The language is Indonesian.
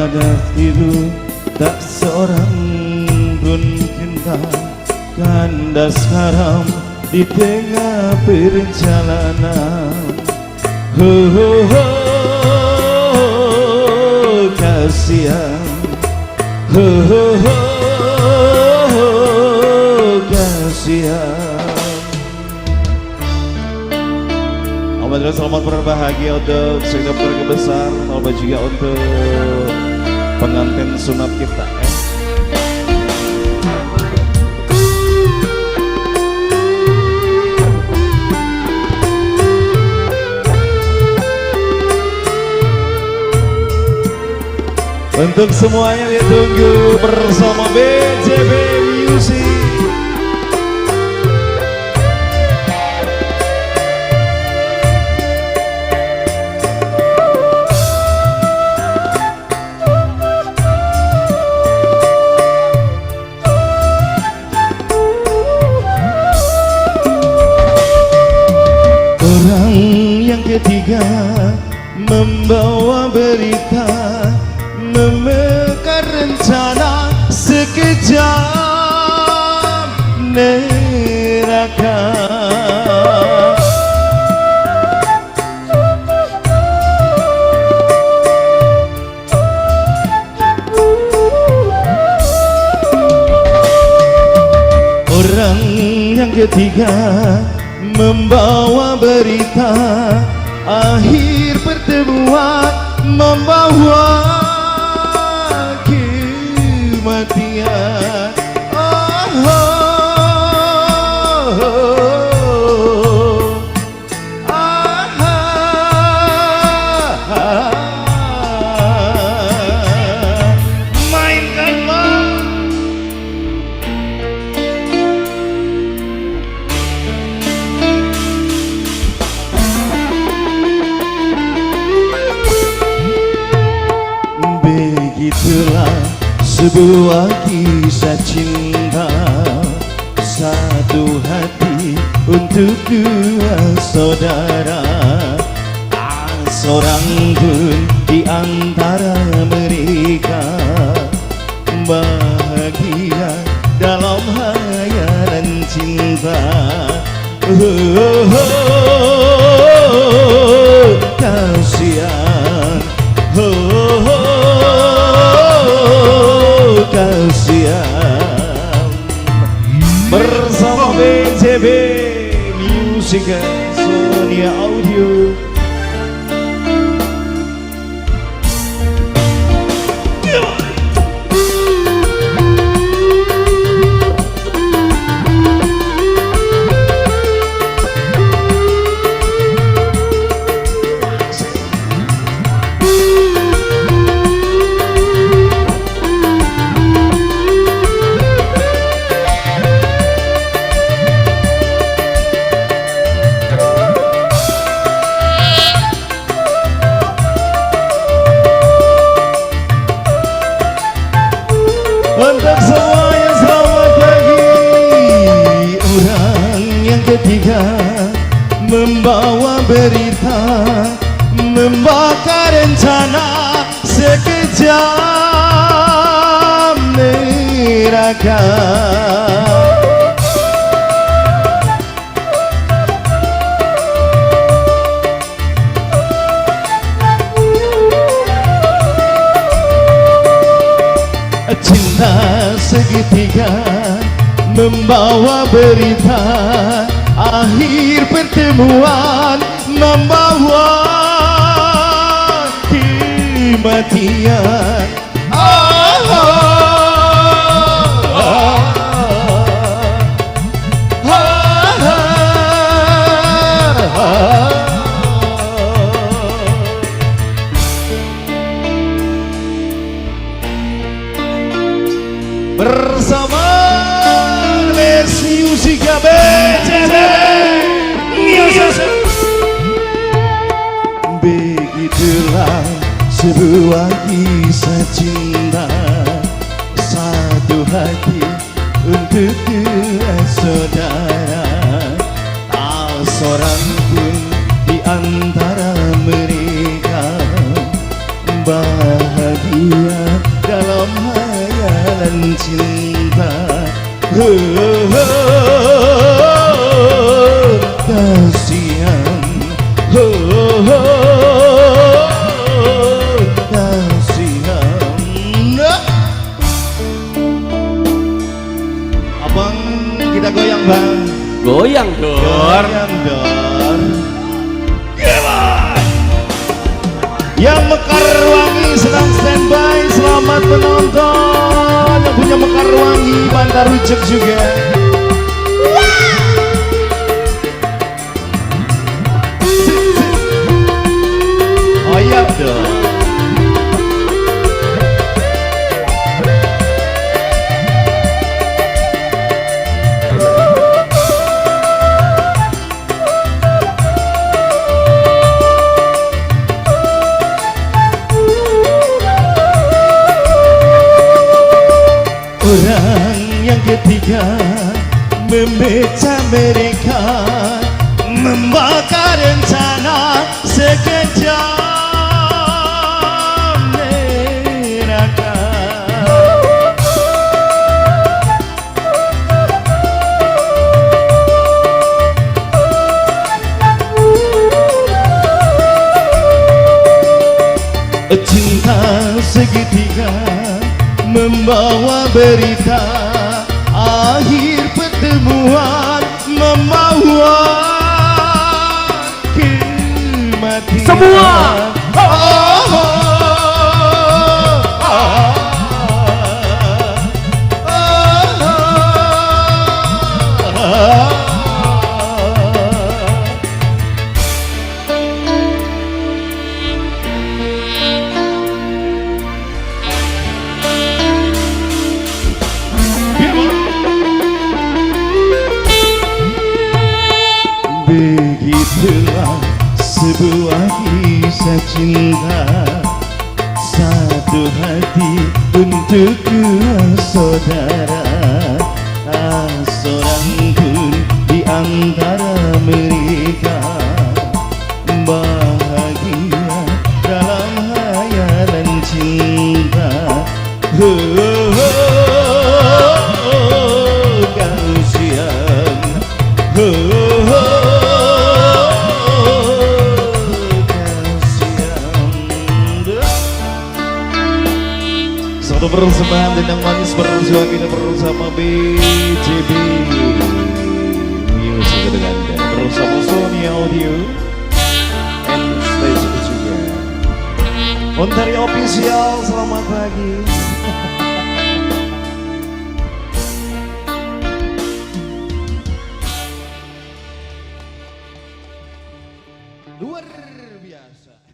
tiada tidur, tak seorang pun cinta. Kandas karam di tengah perjalanan. Ho ho ho, kasihan. Ho ho ho, kasihan. Alhamdulillah, selamat berbahagia untuk segenap keluarga besar, tambah juga untuk pengantin sunat kita. Untuk semuanya ditunggu bersama BJB Music. Orang yang ketiga membawa berita, memekar rencana sekejap neraka. Orang yang ketiga membawa berita, akhir pertemuan membawa kematian. Oh, oh, oh, ah, ah, ah. Mainkan bang. Begitulah sebuah kisah cinta, satu hati untuk dua saudara. Tak seorang pun di antara mereka bahagia dalam hayalan cinta. Oh, oh, oh, kasihan. Oh, oh, oh, kasihan. Bersama BJB Music Sonia Audio. Untuk semuanya selamat pagi. Orang yang ketiga membawa berita, membakar rencana sekejap neraka. Cinta segitiga membawa berita, akhir pertemuan membawa kematian. Oh, oh, oh, oh, oh, oh. Bersama Les Music BJB Music. Begitulah sebuah kisah cinta, satu hati untuk dua saudara. Tak seorang pun di antara mereka bahagia dan cinta. Kasihan, kasihan. Abang kita goyang bang. Goyang dor. Goyang dor. Yang Mekar Wangi sedang standby, selamat menonton. Yang punya Mekar Wangi Bandar Ucek juga. Oh iya dong. Orang yang ketiga memecah mereka, membakar rencana sekejap neraka. Cinta segitiga membawa berita akhir pertemuan, membawa kematian. Semua begitulah sebuah kisah cinta, satu hati untuk dua saudara. Seorang pun di antara mereka bahagia dalam hayalan cinta. Kasihan, satu persembahan Dendang Manis bersama kita bersama BJB Music dengan bersama Sony Audio and Stage juga. Ontari Official, selamat pagi. Luar biasa.